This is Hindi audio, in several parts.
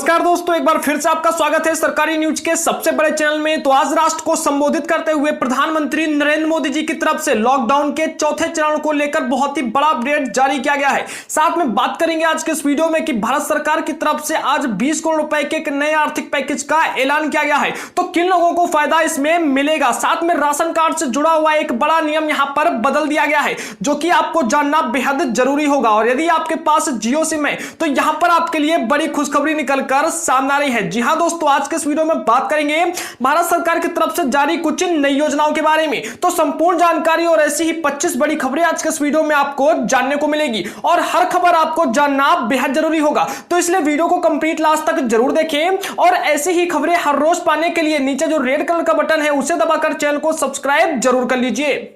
नमस्कार दोस्तों, एक बार फिर से आपका स्वागत है सरकारी न्यूज के सबसे बड़े चैनल में। तो आज राष्ट्र को संबोधित करते हुए प्रधानमंत्री नरेंद्र मोदी जी की तरफ से लॉकडाउन के चौथे चरण को लेकर बहुत ही बड़ा अपडेट जारी किया गया है। साथ में बात करेंगे आज के इस वीडियो में कि भारत सरकार की तरफ से आज 20 करोड़ रुपए के एक नए आर्थिक पैकेज का ऐलान किया गया है। तो किन लोगों को फायदा इसमें मिलेगा, साथ में राशन कार्ड से जुड़ा हुआ एक बड़ा नियम यहां पर बदल दिया गया है जो कि आपको जानना बेहद जरूरी होगा। और यदि आपके पास जियो सिम है तो यहां पर आपके लिए बड़ी खुशखबरी निकलकर सामने आ रही है। जी हां दोस्तों, आज के इस वीडियो में बात करेंगे भारत सरकार की तरफ से जारी कुछ नई योजनाओं के बारे में। तो संपूर्ण जानकारी और ऐसी ही 25 बड़ी खबरें आज के इस वीडियो में आपको जानने को मिलेगी और हर खबर आपको जानना बेहद जरूरी होगा। तो इसलिए वीडियो को कंप्लीट लास्ट तक जरूर देखें और ऐसी ही खबरें हर रोज पाने के लिए नीचे जो रेड कलर का बटन है उसे दबाकर चैनल को सब्सक्राइब जरूर कर लीजिए।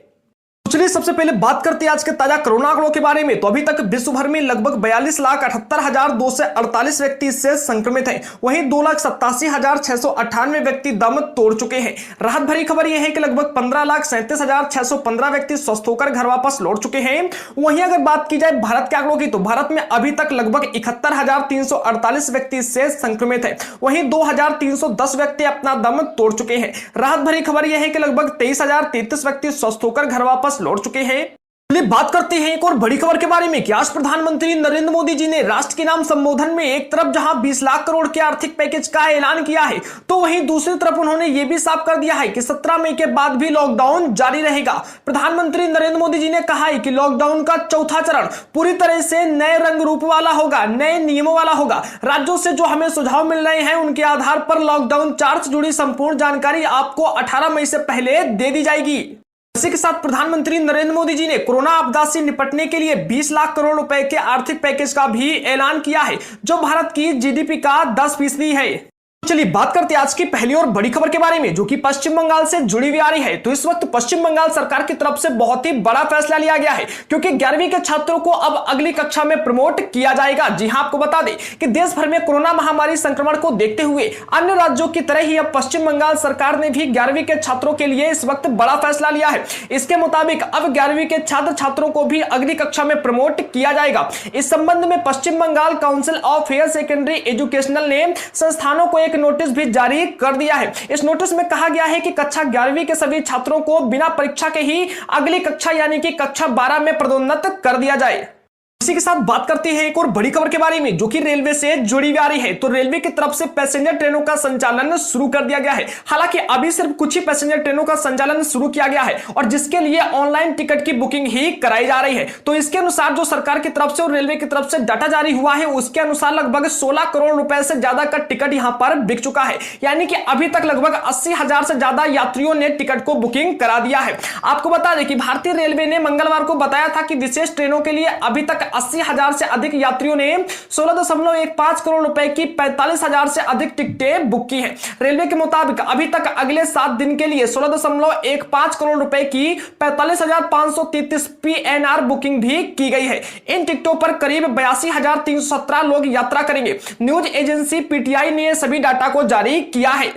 चलिए सबसे पहले बात करते हैं आज के ताजा कोरोना आंकड़ों के बारे में। तो अभी तक विश्व भर में लगभग 42,78,248 व्यक्ति इससे संक्रमित हैं। वहीं 2,87,698 व्यक्ति दम तोड़ चुके हैं। राहत भरी खबर यह है कि लगभग 15,37,615 व्यक्ति स्वस्थ होकर घर वापस लौट चुके हैं। वहीं अगर बात की जाए भारत के आंकड़ों की तो भारत में अभी तक लगभग 71,348 व्यक्ति इससे संक्रमित है। वहीं 2,310 व्यक्ति अपना दम तोड़ चुके हैं। राहत भरी खबर यह है कि लगभग 23,033 व्यक्ति स्वस्थ होकर घर वापस लौट चुके हैं। चलिए बात करते हैं एक और बड़ी खबर के बारे में कि आज प्रधानमंत्री नरेंद्र मोदी जी ने राष्ट्र के नाम संबोधन में एक तरफ जहां 20 लाख करोड़ के आर्थिक पैकेज का ऐलान किया है तो वहीं दूसरी तरफ उन्होंने यह भी साफ कर दिया है कि 17 मई के बाद भी लॉकडाउन जारी रहेगा। प्रधानमंत्री नरेंद्र मोदी जी ने कहा है कि लॉकडाउन का चौथा चरण पूरी तरह से नए रंग रूप वाला होगा, नए नियमों वाला होगा। राज्यों से जो हमें सुझाव मिल रहे हैं उनके आधार पर लॉकडाउन चार्ट से जुड़ी संपूर्ण जानकारी आपको 18 मई से पहले दे दी जाएगी। इसी के साथ प्रधानमंत्री नरेंद्र मोदी जी ने कोरोना आपदा से निपटने के लिए 20 लाख करोड़ रुपए के आर्थिक पैकेज का भी ऐलान किया है जो भारत की जीडीपी का 10% है। चलिए बात करते हैं आज की पहली और बड़ी खबर के बारे में जो कि पश्चिम बंगाल से जुड़ी हुई आ रही है। तो इस वक्त पश्चिम बंगाल सरकार की तरफ से बहुत ही बड़ा फैसला लिया गया है क्योंकि 11वीं के छात्रों को अब अगली कक्षा में प्रमोट किया जाएगा। जी हां, आपको बता दें कि देश भर में कोरोना महामारी संक्रमण को देखते हुए अन्य राज्यों की तरह ही अब पश्चिम बंगाल सरकार ने भी 11वीं के छात्रों के लिए इस वक्त बड़ा फैसला लिया है। इसके मुताबिक अब 11वीं के छात्र छात्रों को भी अगली कक्षा में प्रमोट किया जाएगा। इस संबंध में Paschim Bangal council of higher secondary educational ने संस्थानों को एक नोटिस भी जारी कर दिया है। इस नोटिस में कहा गया है कि कक्षा 11वीं के सभी छात्रों को बिना परीक्षा के ही अगली कक्षा यानी कि कक्षा 12 में पदोन्नत कर दिया जाए। इसी के साथ बात करते हैं एक और बड़ी खबर के बारे में जो कि रेलवे से जुड़ी हुई आ रही है। तो रेलवे की तरफ से पैसेंजर ट्रेनों का संचालन शुरू कर दिया गया है। हालांकि अभी सिर्फ कुछ ही पैसेंजर ट्रेनों का संचालन शुरू किया गया है और जिसके लिए ऑनलाइन टिकट की बुकिंग ही कराई जा रही है। तो इसके अनुसार जो सरकार की तरफ से और रेलवे की तरफ से डाटा जारी हुआ है उसके अनुसार लगभग 16 करोड़ रुपए से ज्यादा का टिकट यहां पर बिक चुका है। यानी कि अभी तक लगभग 80,000 से ज्यादा यात्रियों ने टिकट को बुकिंग करा दिया है। आपको बता दें कि भारतीय रेलवे ने मंगलवार को बताया था कि विशेष ट्रेनों के लिए अभी तक 80,000 से अधिक यात्रियों ने 16.15 करोड़ रुपए की 45,000 से अधिक टिकटें बुक की हैं। रेलवे के मुताबिक अभी तक अगले 7 दिन के लिए 16.15 करोड़ रुपए की 45,533 पीएनआर बुकिंग भी की गई है। इन टिकटों पर करीब 82,317 लोग यात्रा करेंगे। न्यूज एजेंसी पीटीआई ने सभी डाटा को जारी किया है।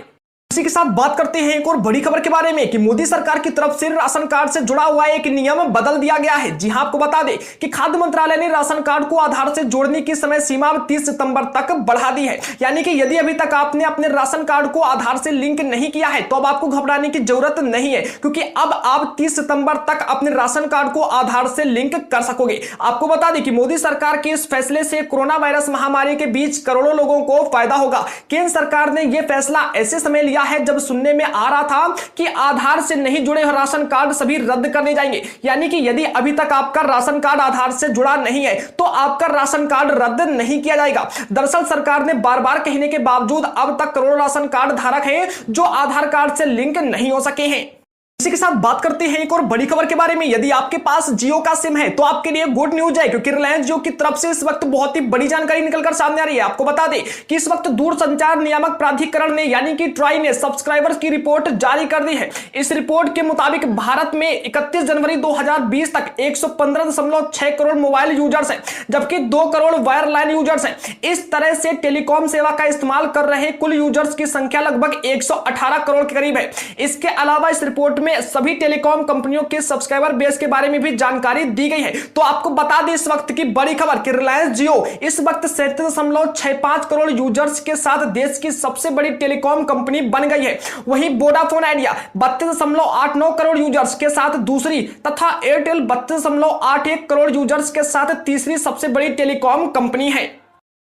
इसी के साथ बात करते हैं एक और बड़ी खबर के बारे में कि मोदी सरकार की तरफ से राशन कार्ड से जुड़ा हुआ एक नियम बदल दिया गया है। जी हां, आपको बता दें कि खाद्य मंत्रालय ने राशन कार्ड को आधार से जोड़ने की समय सीमा 30 सितंबर तक बढ़ा दी है। यानी कि यदि अभी तक आपने अपने राशन कार्ड को आधार से लिंक नहीं किया है तो अब आपको घबराने की जरूरत नहीं है क्योंकि अब आप 30 सितंबर तक अपने राशन कार्ड को आधार से लिंक कर सकोगे। आपको बता दें कि मोदी सरकार के इस फैसले से कोरोना वायरस महामारी के बीच करोड़ों लोगों को फायदा होगा। केंद्र सरकार ने यह फैसला ऐसे समय लिया है जब सुनने में आ रहा था कि आधार से नहीं जुड़े राशन कार्ड सभी रद्द कर दिए जाएंगे। यानी कि यदि अभी तक आपका राशन कार्ड आधार से जुड़ा नहीं है तो आपका राशन कार्ड रद्द नहीं किया जाएगा। दरअसल सरकार ने बार बार कहने के बावजूद अब तक करोड़ों राशन कार्ड धारक हैं जो आधार कार्ड से लिंक नहीं हो सके हैं। इसी के साथ बात करते हैं एक और बड़ी खबर के बारे में। यदि आपके पास जियो का सिम है तो आपके लिए गुड न्यूज है क्योंकि रिलायंस जियो की तरफ से इस वक्त बहुत ही बड़ी जानकारी निकलकर सामने आ रही है। आपको बता दें कि इस वक्त दूरसंचार नियामक प्राधिकरण ने यानी कि ट्राई ने सब्सक्राइबर्स की रिपोर्ट जारी कर दी है। इस रिपोर्ट के मुताबिक भारत में 31 जनवरी 2020 तक 115.6 करोड़ मोबाइल यूजर्स हैं जबकि 2 करोड़ वायरलाइन यूजर्स हैं। इस तरह से टेलीकॉम सेवा का इस्तेमाल कर रहे कुल यूजर्स की संख्या लगभग 118 करोड़ के करीब है। इसके अलावा इस रिपोर्ट में में सभी टेलीकॉम कंपनियों के सब्सक्राइबर बेस के बारे में भी जानकारी दी गई है। तो आपको बता दें इस वक्त की बड़ी खबर कि रिलायंस जियो इस वक्त 37.65 करोड़ यूजर्स के साथ देश की सबसे बड़ी टेलीकॉम कंपनी बन गई है। वहीं वोडाफोन आइडिया 32.89 करोड़ यूजर्स के साथ दूसरी तथा एयरटेल 32.81 करोड़ यूजर्स के साथ तीसरी सबसे बड़ी टेलीकॉम कंपनी है।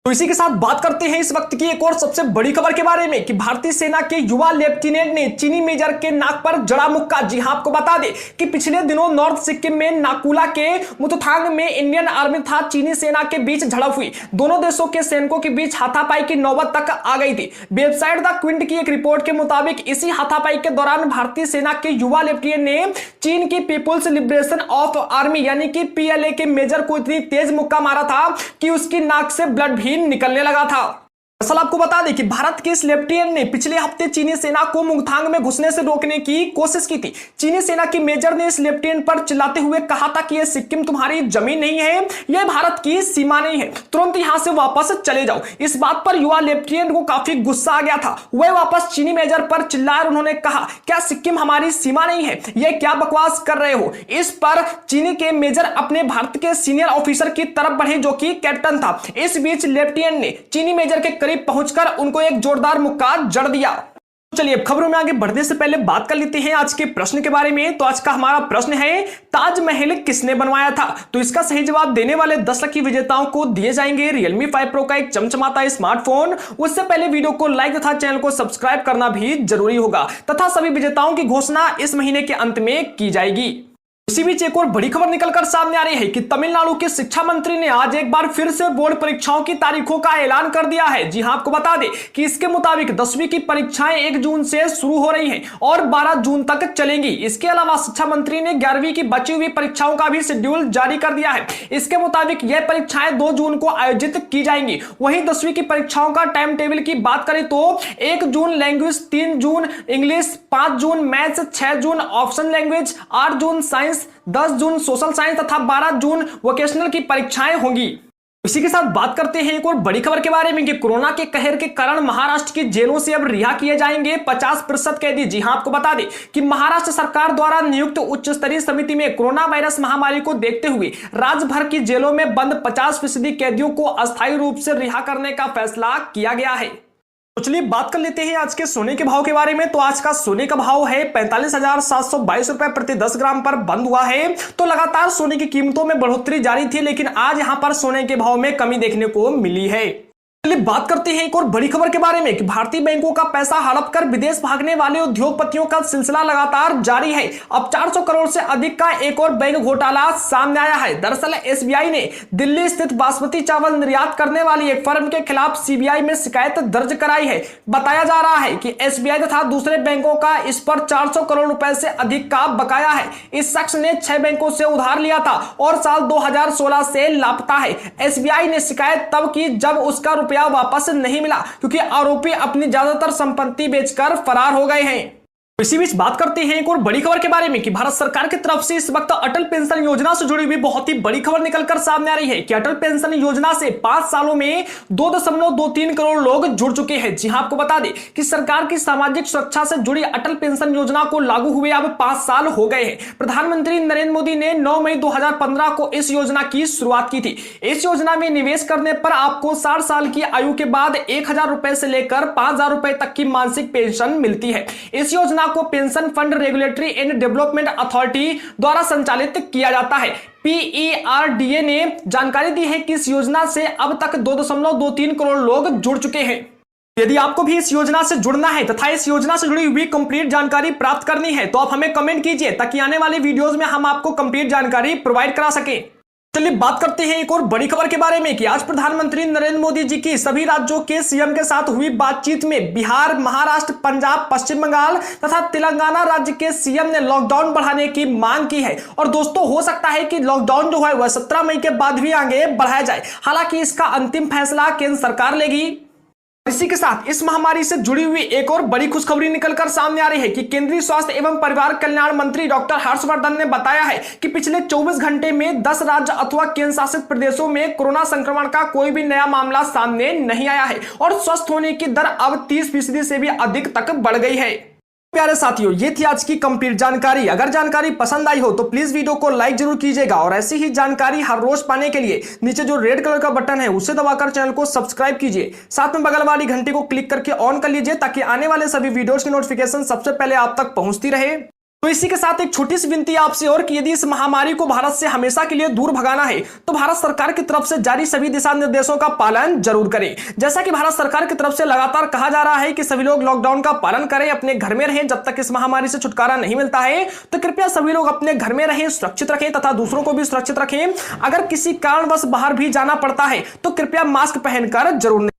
तो इसी के साथ बात करते हैं इस वक्त की एक और सबसे बड़ी खबर के बारे में कि भारतीय सेना के युवा लेफ्टिनेंट ने चीनी मेजर के नाक पर जड़ा मुक्का। जी हां, आपको बता दें कि पिछले दिनों नॉर्थ सिक्किम में नाकुला के मुतथांग में इंडियन आर्मी तथा चीनी सेना के बीच झड़प हुई। दोनों देशों के सैनिकों के बीच हाथापाई की नौबत तक आ गई थी। वेबसाइट द क्विंट की एक रिपोर्ट के मुताबिक इसी हाथापाई के दौरान भारतीय सेना के युवा लेफ्टिनेंट ने चीन की पीपुल्स लिबरेशन ऑफ आर्मी यानी कि PLA के मेजर को इतनी तेज मुक्का मारा था कि उसकी नाक से ब्लड भी निकलने लगा था। दरअसल आपको बता दें कि भारत के इस लेफ्टिनेंट ने पिछले हफ्ते चीनी सेना को मुंगथांग में घुसने से रोकने की कोशिश की थी। चीनी सेना के मेजर ने इस लेफ्टिनेंट पर चिल्लाते हुए कहा था कि यह सिक्किम तुम्हारी जमीन नहीं है, यह भारत की सीमा नहीं है, तुरंत यहां से वापस चले जाओ। इस बात पर युवा लेफ्टिनेंट को काफी गुस्सा आ गया था। वह वापस चीनी मेजर पर चिल्लाए और उन्होंने कहा, क्या सिक्किम हमारी सीमा नहीं है? यह क्या बकवास कर रहे हो? इस पर चीनी के मेजर अपने भारत के सीनियर ऑफिसर की तरफ बढ़े जो कि कैप्टन था। इस बीच लेफ्टिनेंट ने चीनी मेजर के करीब पहुंचकर उनको एक जोरदार मुक्का जड़ दिया। चलिए अब खबरों में आगे बढ़ने से पहले बात कर लेते हैं आज के प्रश्न के बारे में। तो आज का हमारा प्रश्न है, ताजमहल किसने बनवाया था? तो इसका सही जवाब देने वाले 10 लकी विजेताओं को दिए जाएंगे Realme 5 Pro का एक चमचमाता स्मार्टफोन। उससे पहले वीडियो को लाइक तथा चैनल को सब्सक्राइब करना भी जरूरी होगा तथा सभी विजेताओं की घोषणा इस महीने के अंत में की जाएगी। इसी बीच एक और बड़ी खबर निकलकर सामने आ रही है कि तमिलनाडु के शिक्षा मंत्री ने आज एक बार फिर से बोर्ड परीक्षाओं की तारीखों का ऐलान कर दिया है। जी हां, आपको बता दें कि इसके मुताबिक 10वीं की परीक्षाएं 1 जून से शुरू हो रही हैं और 12 जून तक चलेंगी। इसके अलावा शिक्षा मंत्री ने 11वीं की बची हुई परीक्षाओं का भी शेड्यूल जारी कर दिया है। इसके मुताबिक यह परीक्षाएं 2 जून को आयोजित की जाएंगी। वहीं 10वीं की परीक्षाओं का टाइम टेबल की बात करें तो 1 जून लैंग्वेज, 3 जून इंग्लिश, 5 जून मैथ्स, 6 जून ऑप्शन लैंग्वेज, 8 जून साइंस, 10 जून सोशल साइंस तथा 12 जून वोकेशनल की परीक्षाएं होंगी। इसी के साथ बात करते हैं एक और बड़ी खबर के बारे में कि कोरोना के कहर के कारण महाराष्ट्र की जेलों से अब रिहा किए जाएंगे 50% कैदी। जी हां, आपको बता दें कि महाराष्ट्र सरकार द्वारा नियुक्त उच्च स्तरीय समिति में कोरोना वायरस महामारी को देखते हुए राज्य भर की जेलों में बंद 50% कैदियों को अस्थायी रूप से रिहा करने का फैसला किया गया है। तो चलिए बात कर लेते हैं आज के सोने के भाव के बारे में। तो आज का सोने का भाव है 45,722 रुपए प्रति 10 ग्राम पर बंद हुआ है। तो लगातार सोने की कीमतों में बढ़ोतरी जारी थी, लेकिन आज यहां पर सोने के भाव में कमी देखने को मिली है। चलिए बात करते हैं एक और बड़ी खबर के बारे में कि भारतीय बैंकों का पैसा हड़प कर विदेश भागने वाले उद्योगपतियों का सिलसिला लगातार जारी है। अब 400 करोड़ से अधिक का एक और बैंक घोटाला सामने आया है। दरअसल SBI ने दिल्ली स्थित बासमती चावल निर्यात करने वाली एक फर्म के खिलाफ CBI में शिकायत दर्ज कराई है। बताया जा रहा है कि SBI तथा दूसरे बैंकों का इस पर 400 करोड़ रुपए से अधिक का बकाया है। इस शख्स ने 6 बैंकों से उधार लिया था और साल 2016 से लापता है। SBI ने शिकायत तब की जब उसका रुपया वापस नहीं मिला, क्योंकि आरोपी अपनी ज्यादातर संपत्ति बेचकर फरार हो गए हैं। इसी बीच बात करते हैं एक और बड़ी खबर के बारे में कि भारत सरकार की तरफ से इस वक्त अटल पेंशन योजना से जुड़ी हुई बहुत ही बड़ी खबर निकलकर सामने आ रही है कि अटल पेंशन योजना से 5 सालों में 2.23 करोड़ लोग जुड़ चुके हैं। जी हां, आपको बता दें कि सरकार की सामाजिक सुरक्षा से जुड़ी अटल पेंशन योजना को लागू हुए अब 5 साल हो गए हैं। प्रधानमंत्री नरेंद्र मोदी ने 9 मई 2015 को इस योजना की शुरुआत की थी। इस योजना में निवेश करने पर आपको 60 साल की आयु के बाद 1,000 रुपए से लेकर 5,000 रुपए तक की मासिक पेंशन मिलती है। इस योजना को pension fund regulatory and development authority द्वारा संचालित किया जाता है। PERDA ने जानकारी दी है कि इस योजना से अब तक 2.23 करोड़ लोग जुड़ चुके हैं। यदि आपको भी इस योजना से जुड़ना है तथा इस योजना से जुड़ी हुई कंप्लीट जानकारी प्राप्त करनी है तो आप हमें कमेंट कीजिए ताकि आने वाले वीडियोस में हम आपको कंप्लीट जानकारी प्रोवाइड करा सकें। चलिए बात करते हैं एक और बड़ी खबर के बारे में कि आज प्रधानमंत्री नरेंद्र मोदी जी की सभी राज्यों के CM के साथ हुई बातचीत में बिहार, महाराष्ट्र, पंजाब, पश्चिम बंगाल तथा तेलंगाना राज्य के CM ने लॉकडाउन बढ़ाने की मांग की है। और दोस्तों, हो सकता है कि लॉकडाउन जो है वह 17 मई के बाद भी आगे बढ़ाया जाए। हालांकि इसका अंतिम फैसला केंद्र सरकार लेगी। इसी के साथ इस महामारी से जुड़ी हुई एक और बड़ी खुशखबरी निकलकर सामने आ रही है कि केंद्रीय स्वास्थ्य एवं परिवार कल्याण मंत्री डॉक्टर हर्षवर्धन ने बताया है कि पिछले 24 घंटे में 10 राज्य अथवा केंद्र शासित प्रदेशों में कोरोना संक्रमण का कोई भी नया मामला सामने नहीं आया है और स्वस्थ होने की दर अब 30% से भी अधिक तक बढ़ गई है। प्यारे साथियों, ये थी आज की कंप्लीट जानकारी। अगर जानकारी पसंद आई हो तो प्लीज वीडियो को लाइक जरूर कीजिएगा और ऐसी ही जानकारी हर रोज पाने के लिए नीचे जो रेड कलर का बटन है उसे दबाकर चैनल को सब्सक्राइब कीजिए। साथ में बगल वाली घंटी को क्लिक करके ऑन कर लीजिए ताकि आने वाले सभी वीडियोस की नोटिफिकेशन सबसे पहले आप तक पहुंचती रहे। तो इसी के साथ एक छोटी सी विनती आपसे और कि यदि इस महामारी को भारत से हमेशा के लिए दूर भगाना है तो भारत सरकार की तरफ से जारी सभी दिशा निर्देशों का पालन जरूर करें। जैसा कि भारत सरकार की तरफ से लगातार कहा जा रहा है कि सभी लोग लॉकडाउन का पालन करें, अपने घर में रहें जब तक इस महामारी से छुटकारा नहीं मिलता है। तो कृपया सभी लोग अपने घर में रहें, सुरक्षित रखें तथा दूसरों को भी सुरक्षित रखें। अगर किसी कारणवश बाहर भी जाना पड़ता है तो कृपया मास्क पहनकर जरूर